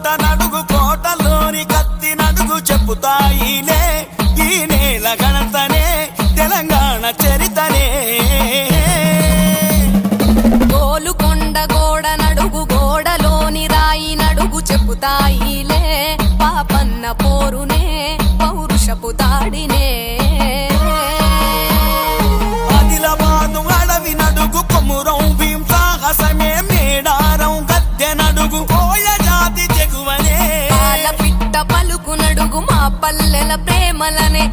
కోట నడుగు కోటలోని కత్తి నడుగు చెప్పుతాయిలే ఈ నేల గణతనే తెలంగాణ చరితనే గోలుకొండ గోడ నడుగు గోడలోని రాయి నడుగు చెప్పుతాయిలే పాపన్న పోరునే పౌరుషపు తాడినే ఆదిలాబాదు అడవి నడుగు కొమురం భీం సాహసమే మేడారం గద్దె నడుగు కోయ జాతి తెగువనే పాల పిట్ట పలుకు నడుగు మా పల్లెల ప్రేమలనే